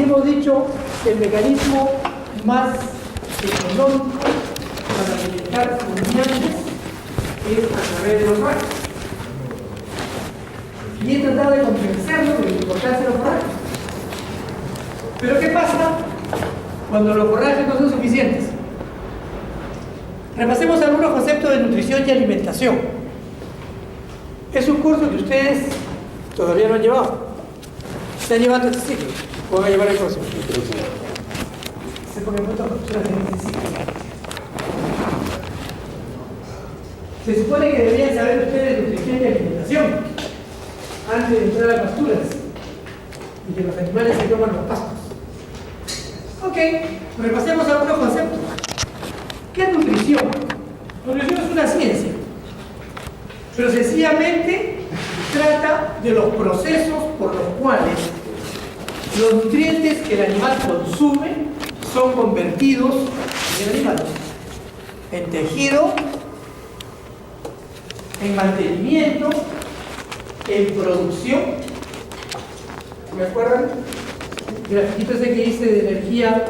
hemos dicho que el mecanismo más económico para alimentar rumiantes es a través de los forrajes. Y he tratado de convencerlo de la importancia de los forrajes. Pero ¿qué pasa cuando los forrajes no son suficientes? Repasemos algunos conceptos de nutrición y alimentación. Es un curso que ustedes todavía no han llevado. Se han llevado este ciclo. Van a llevar el próximo. Se pone mucho en este ciclo. Se supone que deberían saber ustedes nutrición y alimentación antes de entrar a las pasturas y que los animales se coman los pastos. Ok, repasemos algunos conceptos. ¿Qué es nutrición? Nutrición es una ciencia, pero sencillamente trata de los procesos por los cuales los nutrientes que el animal consume son convertidos en el animal, en tejido, en mantenimiento, en producción. ¿Me acuerdan? El grafiquito ese que dice de energía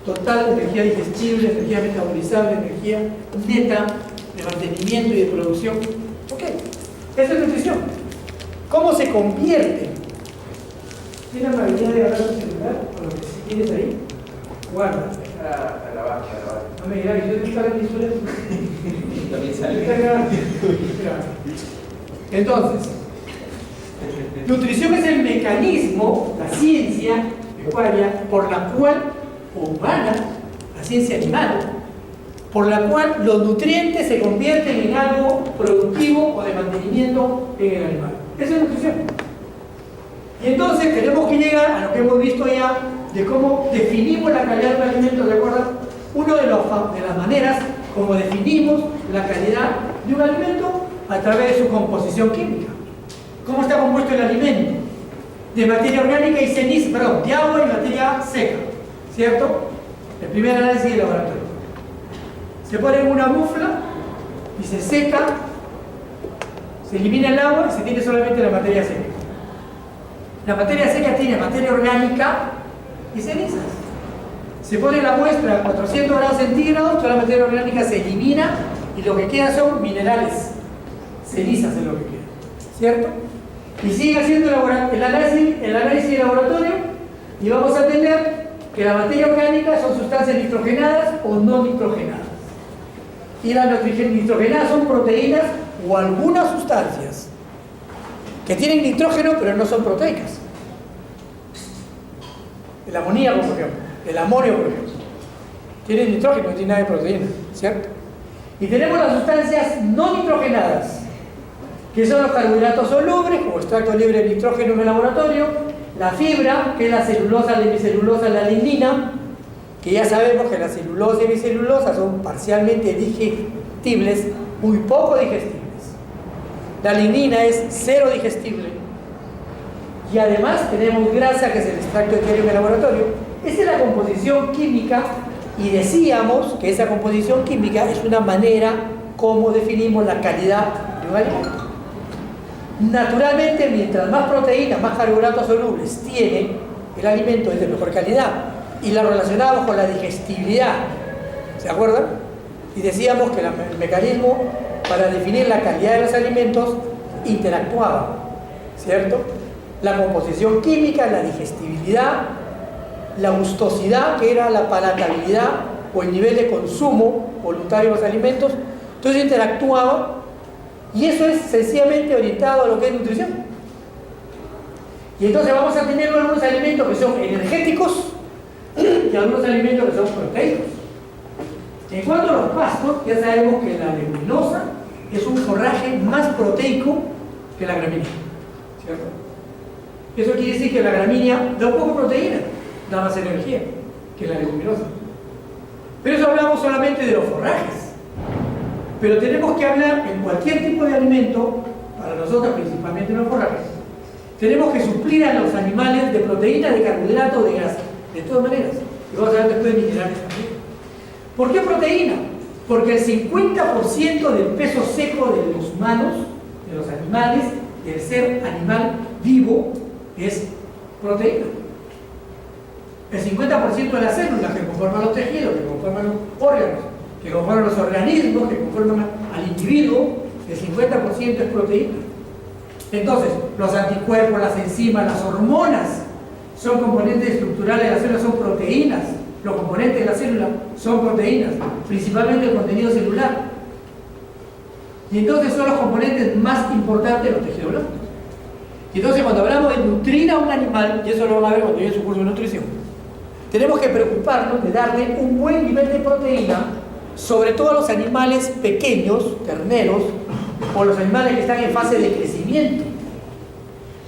total, energía digestible, energía metabolizable, energía neta, de mantenimiento y de producción. Ok, esa es nutrición. ¿Cómo se convierte? ¿Tienes la habilidad de agarrar tu celular? ¿O lo que tienes ahí? Guarda. A la vaca. No me digas, yo te estaba en mi celular. También sale. Entonces, nutrición es el mecanismo, la ciencia pecuaria, por la cual, o humana, la ciencia animal, por la cual los nutrientes se convierten en algo productivo o de mantenimiento en el animal. Esa es nutrición. Y entonces tenemos que llegar a lo que hemos visto ya de cómo definimos la calidad de un alimento, ¿de acuerdo? Una de las maneras como definimos la calidad de un alimento a través de su composición química. ¿Cómo está compuesto el alimento? De materia orgánica y ceniza, perdón, de agua y materia seca, ¿cierto? El primer análisis de laboratorio. Se pone en una mufla y se seca, se elimina el agua y se tiene solamente la materia seca. La materia seca tiene materia orgánica y cenizas. Se pone la muestra a 400 grados centígrados, toda la materia orgánica se elimina y lo que queda son minerales, cenizas es lo que queda, ¿cierto? Y sigue haciendo el análisis de laboratorio y vamos a tener que la materia orgánica son sustancias nitrogenadas o no nitrogenadas. Y las nitrogenadas son proteínas o algunas sustancias que tienen nitrógeno pero no son proteicas. El amoníaco, por ejemplo, el amonio, por ejemplo, tiene nitrógeno, no tiene nada de proteína, ¿cierto? Y tenemos las sustancias no nitrogenadas, que son los carbohidratos solubles, como extracto libre de nitrógeno en el laboratorio, la fibra, que es la celulosa, la hemicelulosa, la lignina, que ya sabemos que la celulosa y hemicelulosa son parcialmente digestibles, muy poco digestibles. La lignina es cero digestible. Y además tenemos grasa, que es el extracto etéreo en el laboratorio. Esa es la composición química y decíamos que esa composición química es una manera como definimos la calidad de un alimento. Naturalmente, mientras más proteínas, más carbohidratos solubles tiene el alimento, es de mejor calidad. Y la relacionamos con la digestibilidad. ¿Se acuerdan? Y decíamos que el mecanismo para definir la calidad de los alimentos interactuaba, ¿cierto? La composición química, la digestibilidad, la gustosidad, que era la palatabilidad o el nivel de consumo voluntario de los alimentos. Entonces interactuaba y eso es sencillamente orientado a lo que es nutrición. Y entonces vamos a tener algunos alimentos que son energéticos y algunos alimentos que son proteicos. En cuanto a los pastos, ya sabemos que la leguminosa es un forraje más proteico que la gramínea, ¿cierto? Eso quiere decir que la gramínea da un poco de proteína, da más energía que la leguminosa. Pero eso hablamos solamente de los forrajes. Pero tenemos que hablar en cualquier tipo de alimento, para nosotros principalmente los forrajes, tenemos que suplir a los animales de proteína, de carbohidrato, de grasa, de todas maneras. Y vamos a ver después de minerales también. ¿Por qué proteína? Porque el 50% del peso seco de los humanos, de los animales, del ser animal vivo, es proteína. El 50% de las células que conforman los tejidos, que conforman los órganos, que conforman los organismos, que conforman al individuo, el 50% es proteína. Entonces, los anticuerpos, las enzimas, las hormonas son componentes estructurales de la célula, son proteínas. Los componentes de la célula son proteínas, principalmente el contenido celular. Y entonces son los componentes más importantes de los tejidos blandos. Y entonces cuando hablamos de nutrir a un animal, y eso lo van a ver cuando llegue su curso de nutrición, tenemos que preocuparnos de darle un buen nivel de proteína, sobre todo a los animales pequeños, terneros, o los animales que están en fase de crecimiento.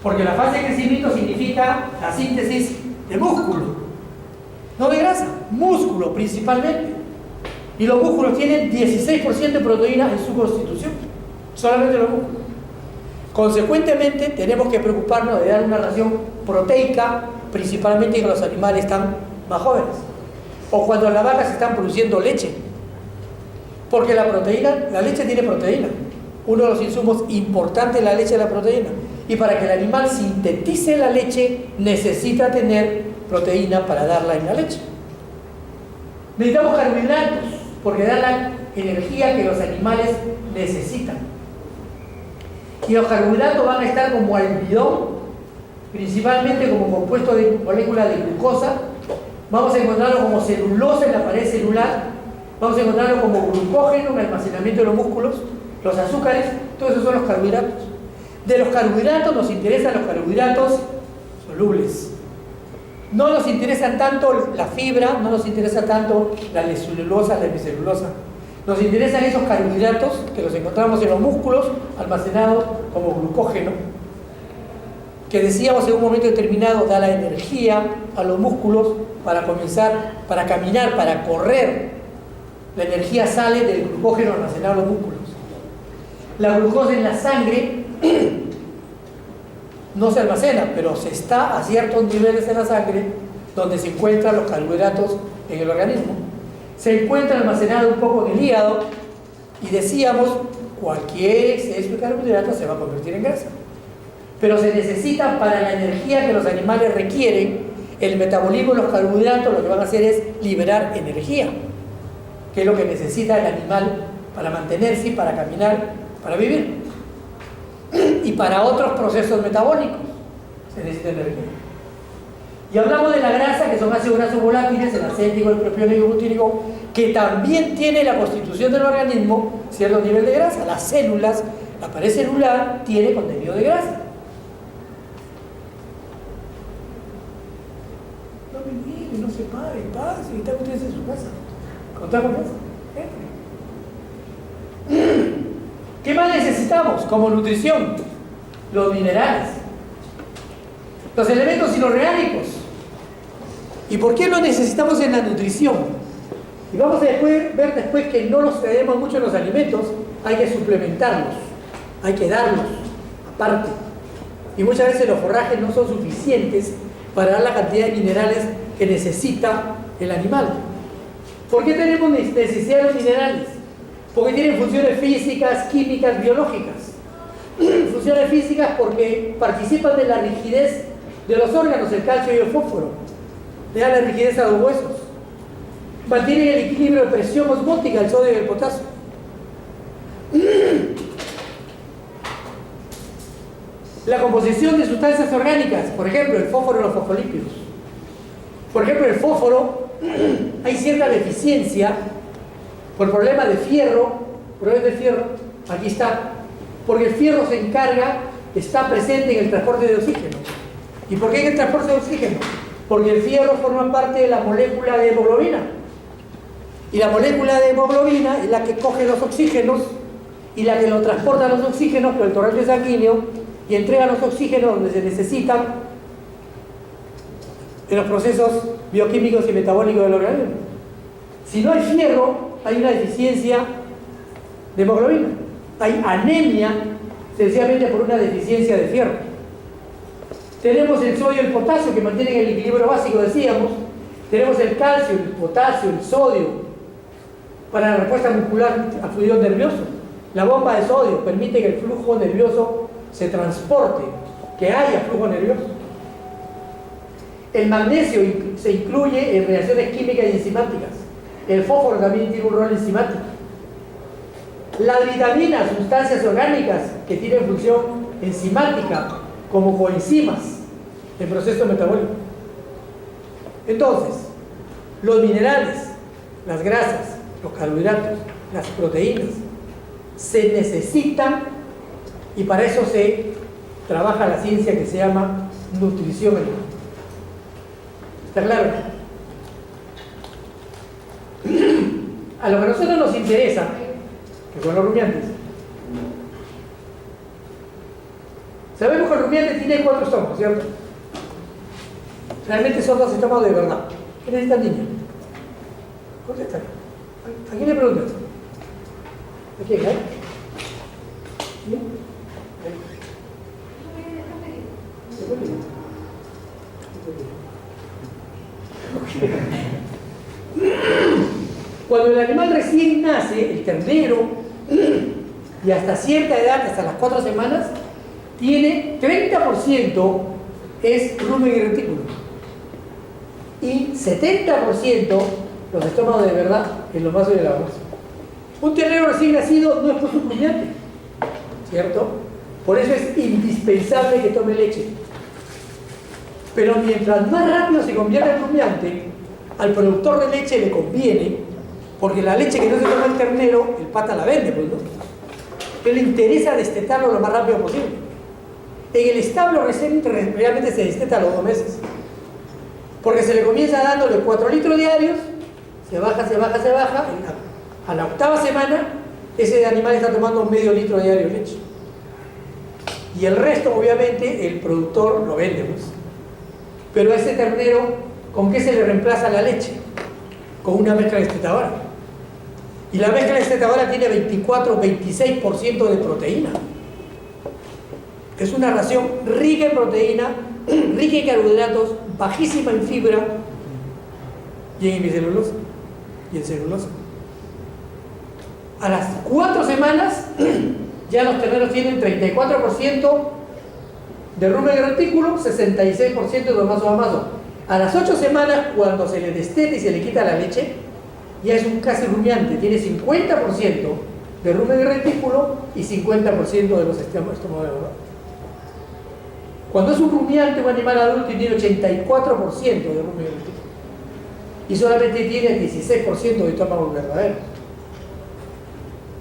Porque la fase de crecimiento significa la síntesis de músculo, no de grasa, músculo principalmente. Y los músculos tienen 16% de proteína en su constitución, solamente los músculos. Consecuentemente, tenemos que preocuparnos de dar una ración proteica, principalmente cuando los animales están más jóvenes, o cuando las vacas están produciendo leche. Porque la proteína, la leche tiene proteína. Uno de los insumos importantes de la leche es la proteína. Y para que el animal sintetice la leche, necesita tener proteína para darla en la leche. Necesitamos carbohidratos, porque dan la energía que los animales necesitan. Y los carbohidratos van a estar como almidón, principalmente como compuesto de moléculas de glucosa. Vamos a encontrarlo como celulosa en la pared celular. Vamos a encontrarlo como glucógeno en el almacenamiento de los músculos, los azúcares, todos esos son los carbohidratos. De los carbohidratos nos interesan los carbohidratos solubles. No nos interesan tanto la fibra, no nos interesa tanto la celulosa, la hemicelulosa. Nos interesan esos carbohidratos que los encontramos en los músculos, almacenados como glucógeno, que decíamos en un momento determinado da la energía a los músculos para comenzar, para caminar, para correr. La energía sale del glucógeno almacenado en los músculos. La glucosa en la sangre no se almacena, pero se está a ciertos niveles en la sangre donde se encuentran los carbohidratos en el organismo. Se encuentra almacenado un poco en el hígado y decíamos, cualquier exceso de carbohidratos se va a convertir en grasa. Pero se necesita para la energía que los animales requieren, el metabolismo de los carbohidratos lo que van a hacer es liberar energía, que es lo que necesita el animal para mantenerse, para caminar, para vivir. Y para otros procesos metabólicos se necesita energía. Y hablamos de la grasa, que son ácidos grasos volátiles, el acético, el propiónico y el butírico, que también tiene la constitución del organismo cierto nivel de grasa. Las células, la pared celular tiene contenido de grasa. No me mire, no se pare, pase, y están ustedes en su casa. ¿Contá con eso? ¿Qué más necesitamos como nutrición? Los minerales, los elementos inorgánicos. ¿Y por qué los necesitamos en la nutrición? Y vamos a ver después que no los tenemos mucho en los alimentos, hay que suplementarlos, hay que darlos aparte. Y muchas veces los forrajes no son suficientes para dar la cantidad de minerales que necesita el animal. ¿Por qué tenemos necesidad de los minerales? Porque tienen funciones físicas, químicas, biológicas. Funciones físicas porque participan de la rigidez de los órganos, el calcio y el fósforo. Le dan la rigidez a los huesos. Mantienen el equilibrio de presión osmótica, el sodio y el potasio. La composición de sustancias orgánicas, por ejemplo, el fósforo y los fosfolípidos. Por ejemplo, el fósforo, hay cierta deficiencia por problemas de fierro, aquí está, porque el fierro se encarga, está presente en el transporte de oxígeno. ¿Y por qué en el transporte de oxígeno? Porque el fierro forma parte de la molécula de hemoglobina. Y la molécula de hemoglobina es la que coge los oxígenos y la que lo transporta los oxígenos por el torrente sanguíneo y entrega los oxígenos donde se necesitan en los procesos bioquímicos y metabólicos del organismo. Si no hay fierro, hay una deficiencia de hemoglobina. Hay anemia, sencillamente por una deficiencia de fierro. Tenemos el sodio y el potasio que mantienen el equilibrio básico, decíamos. Tenemos el calcio, el potasio, el sodio para la respuesta muscular al fluido nervioso. La bomba de sodio permite que el flujo nervioso se transporte, que haya flujo nervioso. El magnesio se incluye en reacciones químicas y enzimáticas. El fósforo también tiene un rol enzimático. Las vitaminas, sustancias orgánicas que tienen función enzimática, como coenzimas en proceso metabólico. Entonces, los minerales, las grasas, los carbohidratos, las proteínas, se necesitan, y para eso se trabaja la ciencia que se llama nutrición animal. ¿Está claro? A lo que a nosotros nos interesa, que son los rumiantes, sabemos que el rumiante tiene 4 estómagos, ¿cierto? Realmente son 2 estómagos de verdad. ¿Qué necesita el niño? Contesta. ¿A quién le preguntas? ¿A quién? ¿Quién? Cuando el animal recién nace, el ternero, y hasta cierta edad, hasta las 4 semanas, tiene 30% es rumen y retículo, y 70% los estómagos de verdad en los vasos de la bolsa. Un ternero recién nacido no es por su rumiante, ¿cierto? Por eso es indispensable que tome leche. Pero mientras más rápido se convierte en rumiante, al productor de leche le conviene, porque la leche que no se toma el ternero, el pata la vende, pues, ¿no? Pero le interesa destetarlo lo más rápido posible. En el establo realmente se desteta a los 2 meses, porque se le comienza dándole 4 litros diarios, se baja, a la 8ª semana ese animal está tomando medio litro diario de leche, y el resto obviamente el productor lo vende, pues. Pero a ese ternero, ¿con qué se le reemplaza la leche? Con una mezcla destetadora, y la mezcla destetadora tiene 24-26% de proteína. Es una ración rica en proteína, rica en carbohidratos, bajísima en fibra y en hemicelulosa y en celulosa. A las 4 semanas ya los terneros tienen 34% de rumen y retículo, 66% de los vasos a maso. A las 8 semanas, cuando se le destete y se le quita la leche, ya es un casi rumiante, tiene 50% de rumen y retículo y 50% de los estómagos de verdad. Cuando es un rumiante, un animal adulto, y tiene 84% de rumen y retículo, y solamente tiene 16% de estómagos verdaderos.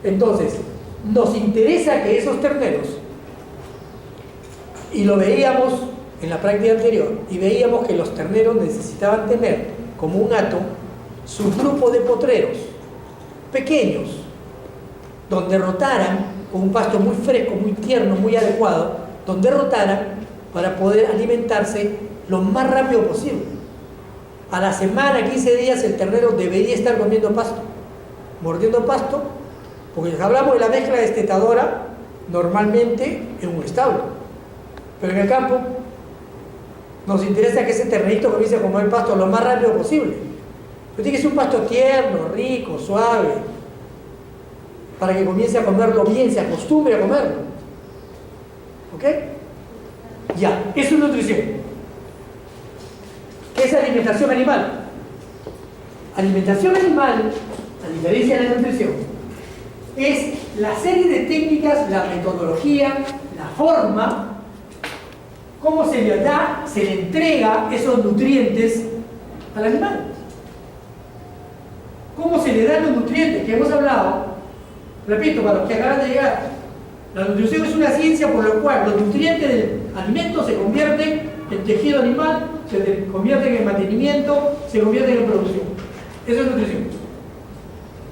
Entonces, nos interesa que esos terneros, y lo veíamos en la práctica anterior, y veíamos que los terneros necesitaban tener como un hato su grupo de potreros pequeños, donde rotaran con un pasto muy fresco, muy tierno, muy adecuado, donde rotaran para poder alimentarse lo más rápido posible. A la semana, 15 días, el ternero debería estar comiendo pasto, mordiendo pasto, porque hablamos de la mezcla destetadora normalmente en un establo, pero en el campo nos interesa que ese ternerito comience a comer pasto lo más rápido posible. Pero tiene que ser un pasto tierno, rico, suave, para que comience a comerlo bien, se acostumbre a comerlo. ¿Ok? Ya, eso es nutrición. ¿Qué es alimentación animal? Alimentación animal, a diferencia de la nutrición, es la serie de técnicas, la metodología, la forma, cómo se le da, se le entrega esos nutrientes al animal. ¿Cómo se le dan los nutrientes que hemos hablado? Repito, para los que acaban de llegar, la nutrición es una ciencia por la cual los nutrientes del alimento se convierten en tejido animal, se convierten en mantenimiento, se convierten en producción. Eso es nutrición.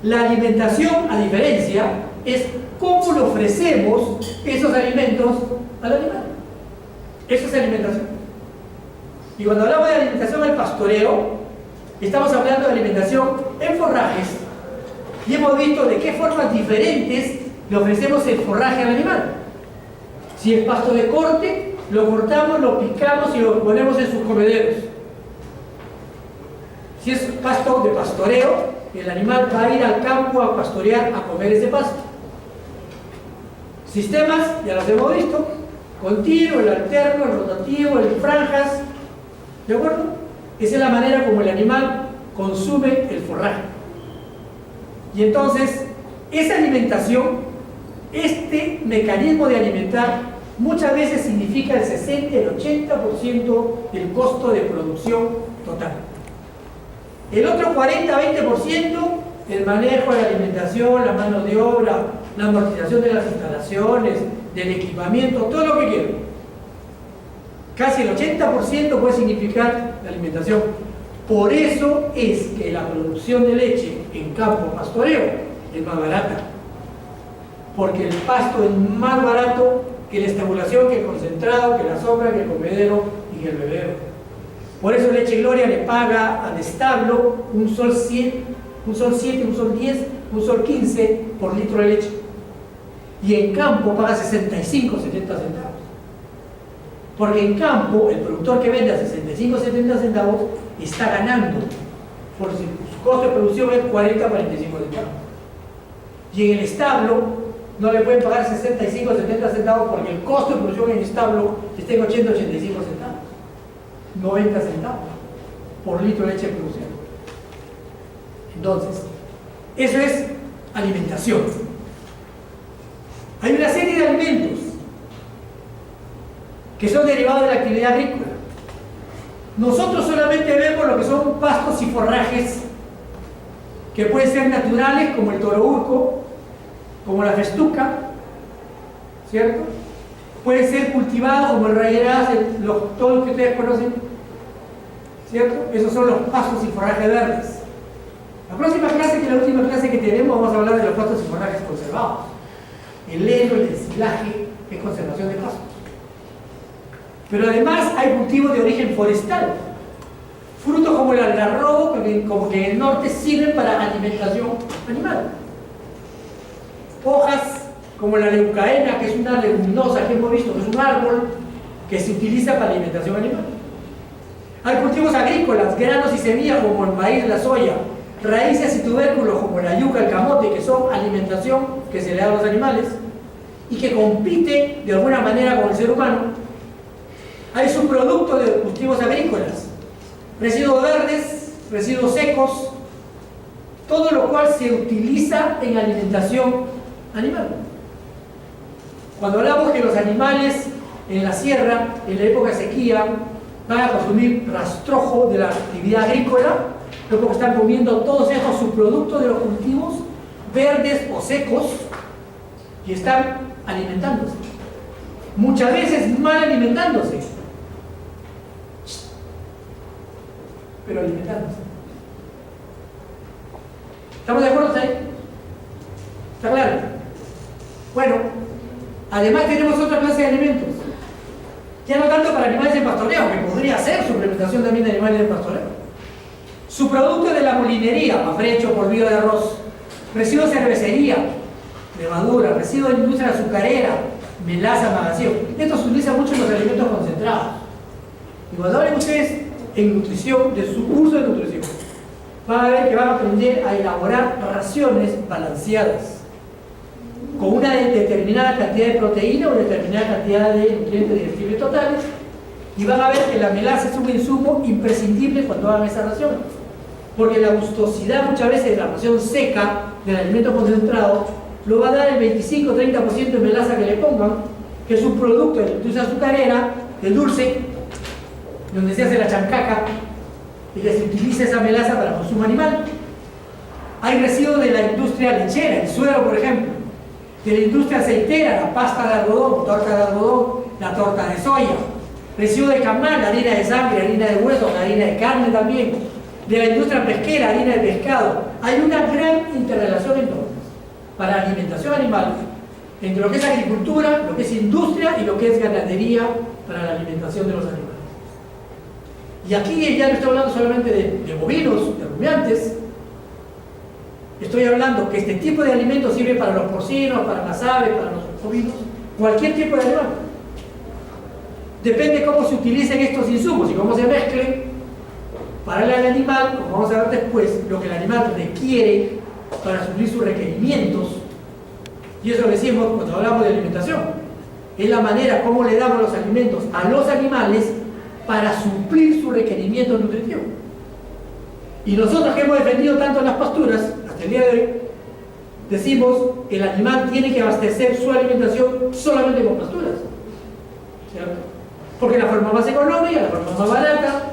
La alimentación, a diferencia, es cómo le ofrecemos esos alimentos al animal. Eso es alimentación. Y cuando hablamos de alimentación al pastoreo, estamos hablando de alimentación en forrajes, y hemos visto de qué formas diferentes le ofrecemos el forraje al animal. Si es pasto de corte, lo cortamos, lo picamos y lo ponemos en sus comederos. Si es pasto de pastoreo, el animal va a ir al campo a pastorear, a comer ese pasto. Sistemas, ya los hemos visto: continuo, el alterno, el rotativo, el franjas, ¿De acuerdo? Esa es la manera como el animal consume el forraje. Y entonces, esa alimentación, este mecanismo de alimentar, muchas veces significa el 60, el 80% del costo de producción total. El otro 40-20%, el manejo de la alimentación, la mano de obra, la amortización de las instalaciones, del equipamiento, todo lo que quieran. Casi el 80% puede significar la alimentación. Por eso es que la producción de leche en campo pastoreo es más barata. Porque el pasto es más barato que la estabulación, que el concentrado, que la sombra, que el comedero y que el bebedero. Por eso Leche Gloria le paga al establo un sol 7, un sol 10, un sol 15 por litro de leche. Y en campo paga 65, 70 centavos. Porque en campo, el productor que vende a 65, 70 centavos está ganando. Por su costo de producción es 40, 45 centavos. Y en el establo no le pueden pagar 65, 70 centavos porque el costo de producción en el establo está en 80, 85 centavos. 90 centavos por litro de leche de producción. Entonces, eso es alimentación. Hay una serie de alimentos que son derivados de la actividad agrícola. Nosotros solamente vemos lo que son pastos y forrajes que pueden ser naturales, como el torourco, como la festuca, ¿cierto? Pueden ser cultivados como el rayeraz, todos los que ustedes conocen, ¿cierto? Esos son los pastos y forrajes verdes. La próxima clase, que es la última clase que tenemos, vamos a hablar de los pastos y forrajes conservados. El heno, el ensilaje, es conservación de pastos. Pero además hay cultivos de origen forestal. Frutos como el algarrobo, como que en el norte sirven para alimentación animal. Hojas como la leucaena, que es una leguminosa que hemos visto, que es un árbol que se utiliza para alimentación animal. Hay cultivos agrícolas, granos y semillas como el maíz, la soya, raíces y tubérculos como la yuca, el camote, que son alimentación que se le da a los animales y que compite de alguna manera con el ser humano. Hay subproductos de cultivos agrícolas, residuos verdes, residuos secos, todo lo cual se utiliza en alimentación animal. Cuando hablamos que los animales en la sierra, en la época de sequía, van a consumir rastrojo de la actividad agrícola, es porque están comiendo todos estos subproductos de los cultivos verdes o secos y están alimentándose. Muchas veces mal alimentándose, pero alimentándose. ¿Estamos de acuerdo ahí? ¿Está claro? Bueno, además tenemos otra clase de alimentos. Ya no tanto para animales de pastoreo, que podría ser suplementación también de animales de pastoreo. Subproductos de la molinería, mafrecho, polvillo de arroz, residuos de cervecería, levadura, residuos de la industria azucarera, melaza, magacío. Esto se utiliza mucho en los alimentos concentrados. Y cuando hablen ustedes en nutrición, de su curso de nutrición, van a ver que van a aprender a elaborar raciones balanceadas con una determinada cantidad de proteína o determinada cantidad de nutrientes digestibles totales, y van a ver que la melaza es un insumo imprescindible cuando hagan esa ración, porque la gustosidad muchas veces de la ración seca del alimento concentrado lo va a dar el 25-30% de melaza que le pongan, que es un producto de la industria azucarera, del dulce, donde se hace la chancaca y que se utiliza esa melaza para consumo animal. Hay residuos de la industria lechera, el suero por ejemplo, de la industria aceitera, la pasta de algodón, torta de algodón, la torta de soya, residuo de camal, harina de sangre, harina de hueso, harina de carne también, de la industria pesquera, harina de pescado. Hay una gran interrelación entonces para la alimentación animal entre lo que es agricultura, lo que es industria y lo que es ganadería para la alimentación de los animales. Y aquí ya no estoy hablando solamente de bovinos, de rumiantes. Estoy hablando que este tipo de alimentos sirve para los porcinos, para las aves, para los bovinos, cualquier tipo de animal. Depende cómo se utilicen estos insumos y cómo se mezclen para el animal, como vamos a ver después, lo que el animal requiere para suplir sus requerimientos. Y eso lo decimos cuando hablamos de alimentación. Es la manera como le damos los alimentos a los animales para suplir su requerimiento nutritivo. Y nosotros que hemos defendido tanto las pasturas, hasta el día de hoy, decimos que el animal tiene que abastecer su alimentación solamente con pasturas, ¿cierto? Porque la forma más económica, la forma más barata,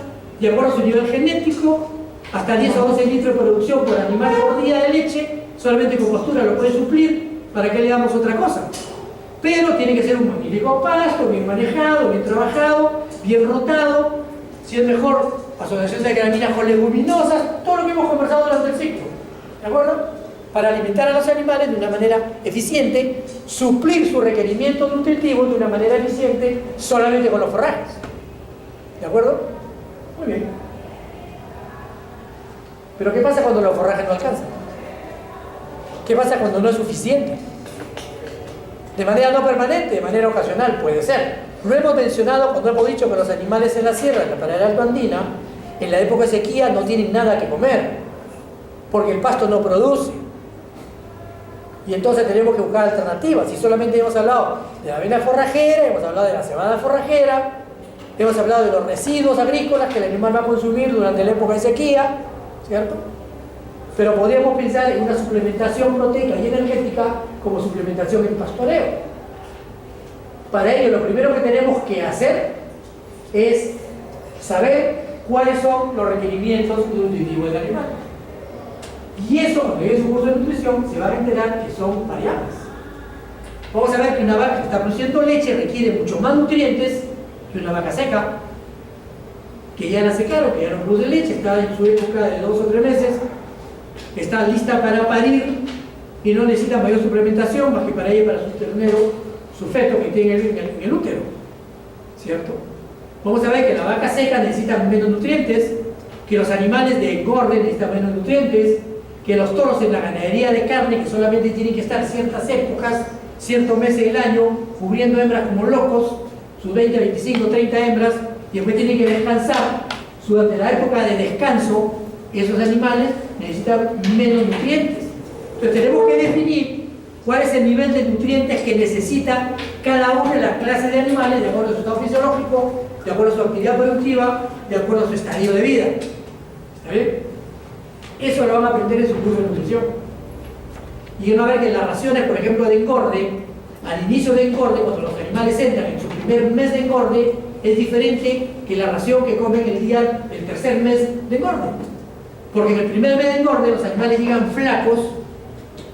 de acuerdo a su nivel genético, hasta 10 a 12 litros de producción por animal por día de leche, solamente con pastura lo puede suplir. ¿Para qué le damos otra cosa? Pero tiene que ser un magnífico pasto, bien manejado, bien trabajado, bien rotado, si es mejor, asociación de graminas con leguminosas, todo lo que hemos conversado durante el ciclo, ¿de acuerdo? Para alimentar a los animales de una manera eficiente, suplir su requerimiento nutritivo de una manera eficiente solamente con los forrajes, ¿de acuerdo? Muy bien. Pero ¿qué pasa cuando los forrajes no alcanzan? ¿Qué pasa cuando no es suficiente? De manera no permanente, de manera ocasional, puede ser. Lo hemos mencionado cuando hemos dicho que los animales en la sierra, en la pradera alto andina, en la época de sequía no tienen nada que comer, porque el pasto no produce. Y entonces tenemos que buscar alternativas. Y solamente hemos hablado de la avena forrajera, hemos hablado de la cebada forrajera, hemos hablado de los residuos agrícolas que el animal va a consumir durante la época de sequía, ¿cierto? Pero podríamos pensar en una suplementación proteica y energética como suplementación en pastoreo. Para ello, lo primero que tenemos que hacer es saber cuáles son los requerimientos nutritivos del animal. Y eso, cuando llegue su curso de nutrición, se va a enterar que son variables. Vamos a ver que una vaca que está produciendo leche requiere mucho más nutrientes que una vaca seca, que ya la secaron, que ya no produce leche, está en su época de 2 o 3 meses, está lista para parir y no necesita mayor suplementación más que para ella y para su ternero, su feto que tiene en el útero, ¿cierto? Vamos a ver que la vaca seca necesita menos nutrientes, que los animales de engorde necesitan menos nutrientes, que los toros en la ganadería de carne, que solamente tienen que estar ciertas épocas, ciertos meses del año, cubriendo hembras como locos, sus 20, 25, 30 hembras, y después tienen que descansar. Durante la época de descanso, esos animales necesitan menos nutrientes. Entonces tenemos que definir cuál es el nivel de nutrientes que necesita cada una de las clases de animales de acuerdo a su estado fisiológico, de acuerdo a su actividad productiva, de acuerdo a su estadio de vida. ¿Está bien? Eso lo van a aprender en su curso de nutrición. Y uno va a ver que en las raciones, por ejemplo, de engorde, al inicio de engorde, cuando los animales entran en su primer mes de engorde, es diferente que la ración que comen el tercer mes de engorde. Porque en el primer mes de engorde los animales llegan flacos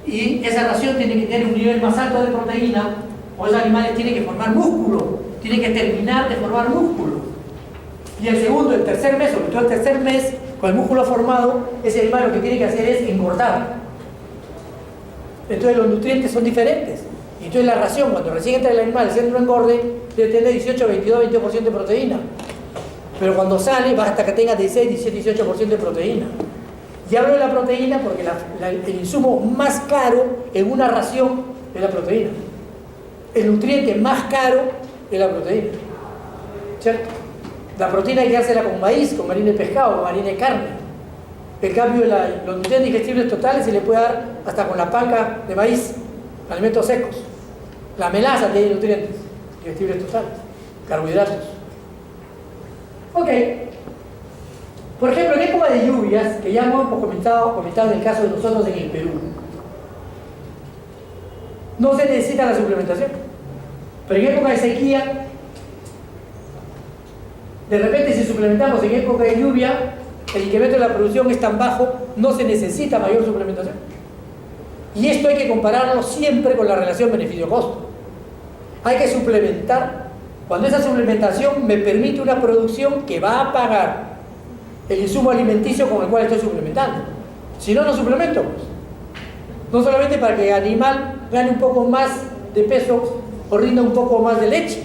y esa ración tiene que tener un nivel más alto de proteína, o esos animales tienen que formar músculo, tienen que terminar de formar músculo. Y el segundo, el tercer mes, sobre todo el tercer mes, con el músculo formado, ese animal lo que tiene que hacer es engordar. Entonces los nutrientes son diferentes. Y entonces la ración, cuando recién entra el animal, el centro de engorde, debe tener 18, 22, 22% de proteína. Pero cuando sale, va hasta que tenga 16, 17, 18% de proteína. Y hablo de la proteína porque el insumo más caro en una ración es la proteína. El nutriente más caro es la proteína. ¿Cierto? La proteína hay que dársela con maíz, con harina de pescado, con harina de carne. En cambio, los nutrientes digestibles totales se le puede dar hasta con la panca de maíz, alimentos secos. La melaza tiene nutrientes digestibles totales, carbohidratos. Ok. Por ejemplo, en época de lluvias, que ya hemos comentado en el caso de nosotros en el Perú, no se necesita la suplementación. Pero en época de sequía, de repente si suplementamos en época de lluvia, el incremento de la producción es tan bajo, no se necesita mayor suplementación. Y esto hay que compararlo siempre con la relación beneficio-costo. Hay que suplementar cuando esa suplementación me permite una producción que va a pagar el insumo alimenticio con el cual estoy suplementando. Si no, no suplemento. No solamente para que el animal gane un poco más de peso o rinda un poco más de leche.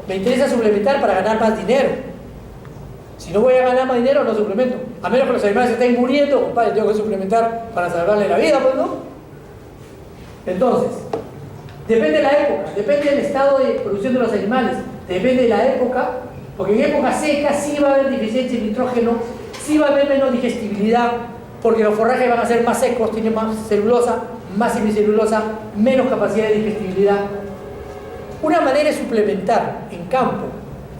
Me interesa suplementar para ganar más dinero. Si no voy a ganar más dinero, no suplemento. A menos que los animales se estén muriendo, compadre, tengo que suplementar para salvarle la vida, pues no. Entonces, depende de la época, depende del estado de producción de los animales, depende de la época, porque en época seca sí va a haber deficiencia de nitrógeno, sí va a haber menos digestibilidad, porque los forrajes van a ser más secos, tienen más celulosa, más semicelulosa, menos capacidad de digestibilidad. Una manera es suplementar en campo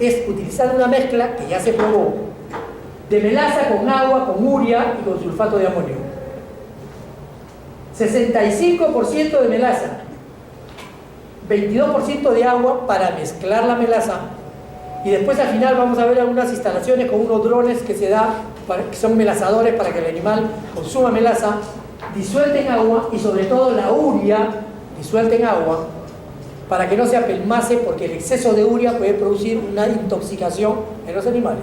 es utilizar una mezcla que ya se probó de melaza con agua, con urea y con sulfato de amonio. 65% de melaza, 22% de agua para mezclar la melaza, y después al final vamos a ver algunas instalaciones con unos drones que se da, que son melazadores para que el animal consuma melaza, disuelta en agua, y sobre todo la urea disuelta en agua para que no se apelmace, porque el exceso de urea puede producir una intoxicación en los animales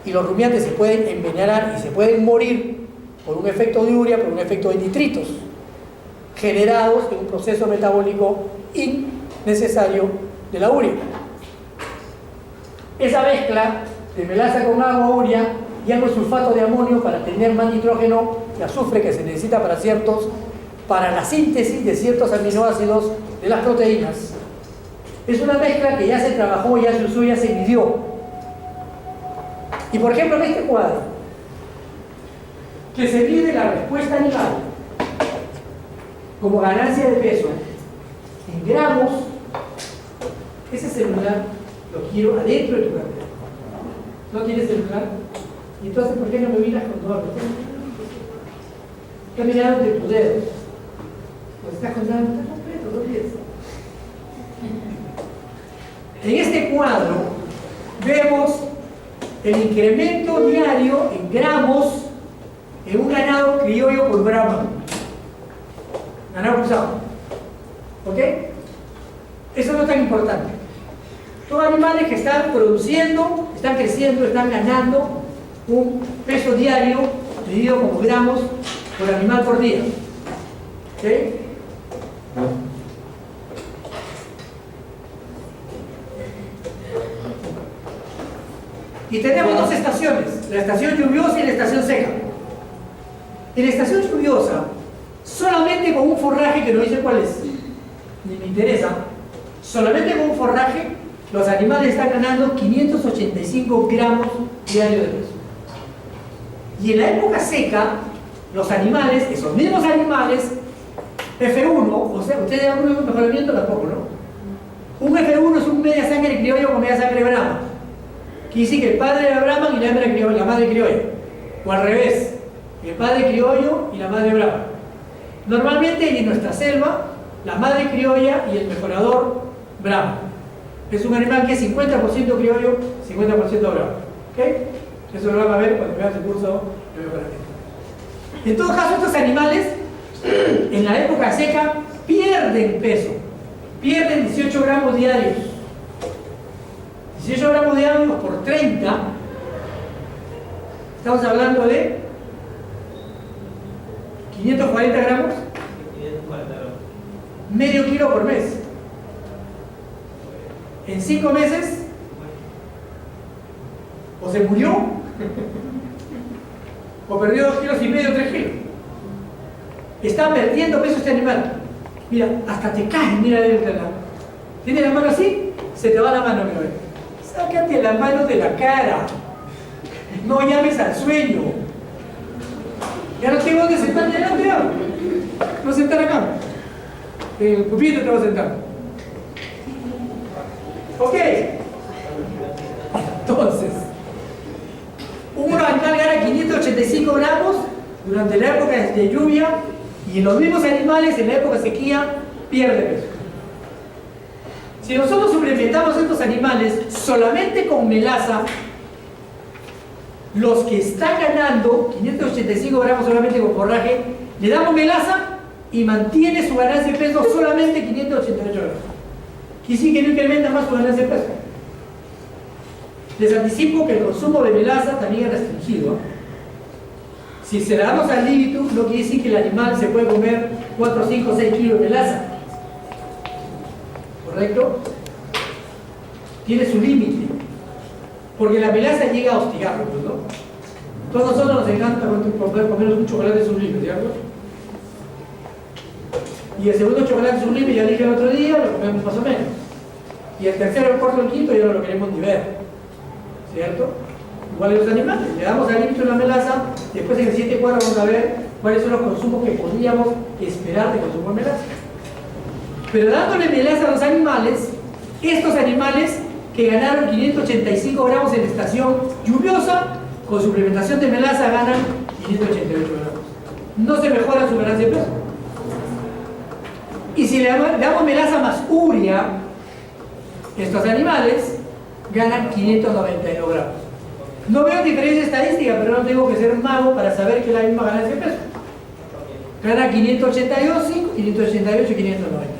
y los rumiantes se pueden envenenar y se pueden morir por un efecto de urea, por un efecto de nitritos generados en un proceso metabólico innecesario de la urea. Esa mezcla de melaza con agua, urea y algo de sulfato de amonio para tener más nitrógeno y azufre que se necesita para la síntesis de ciertos aminoácidos de las proteínas. Es una mezcla que ya se trabajó, ya se usó, ya se midió. Y por ejemplo, en este cuadro, que se mide la respuesta animal como ganancia de peso en gramos, ese celular lo quiero adentro de tu cartera. ¿No tienes celular? Y entonces, ¿por qué no me miras cuando hablo? Estás mirando de tus dedos. Pues estás contando, está completo, ¿no tienes? En este cuadro vemos el incremento diario en gramos en un ganado criollo por Brahman. Ganado cruzado. ¿Ok? Eso no es tan importante. Son animales que están produciendo, están creciendo, están ganando un peso diario medido como gramos por animal por día. ¿Ok? Y tenemos dos estaciones, la estación lluviosa y la estación seca. En la estación lluviosa, solamente con un forraje que no dice cuál es, ni me interesa, solamente con un forraje, los animales están ganando 585 gramos diarios de peso. Y en la época seca, los animales, esos mismos animales, F1, o sea, ustedes dan un mejoramiento tampoco, ¿no? Un F1 es un media sangre criollo con media sangre brahma. Quiere decir que el padre era brahma y la hembra criolla, la madre criolla. O al revés, el padre criollo y la madre brahma. Normalmente en nuestra selva, la madre criolla y el mejorador brahma. Es un animal que es 50% criollo, 50% brahma. ¿Ok? Eso lo van a ver cuando vean su curso de mejoramiento. En todo caso, estos animales, en la época seca, pierden peso. Pierden 18 gramos diarios. 18 gramos diarios por 30, estamos hablando de 540 gramos, medio kilo por mes. En 5 meses, o se murió, o perdió 2,5 kilos, 3 kilos. Está perdiendo peso este animal. Mira, hasta te caes, mira de este lado. ¿Tienes la mano así? Se te va la mano, mira. Sácate la mano de la cara. No llames al sueño. Ya no tengo que sentar delante. No sentar acá. En el pupitre te vas a sentar. Ok. Entonces, un animal gana 585 gramos durante la época de lluvia, y en los mismos animales en la época de sequía pierde peso. Si nosotros suplementamos a estos animales solamente con melaza, los que están ganando 585 gramos solamente con forraje, le damos melaza y mantiene su ganancia de peso solamente 588 gramos. Quiere decir que no incrementa más su ganancia de peso. Les anticipo que el consumo de melaza también es restringido. Si se la damos al límite, no quiere decir que el animal se puede comer 4, 5, 6 kilos de melaza. ¿Correcto? Tiene su límite, porque la melaza llega a hostigarlo, ¿no? Todos nosotros nos encanta poder comernos un chocolate sublime, ¿cierto? Y el segundo chocolate sublime, ya dije el otro día, lo comemos más o menos. Y el tercero, el cuarto, el quinto, ya no lo queremos ni ver, ¿cierto? Igual que los animales, le damos al límite una melaza, y después en el siguiente cuadro vamos a ver cuáles son los consumos que podríamos esperar de consumo de melaza. Pero dándole melaza a los animales, estos animales que ganaron 585 gramos en la estación lluviosa, con suplementación de melaza ganan 588 gramos. No se mejora su ganancia de peso. Y si le damos melaza más urea, estos animales ganan 592 gramos. No veo diferencia estadística, pero no tengo que ser mago para saber que es la misma ganancia de peso. Gana 582, 5, 588 y 590.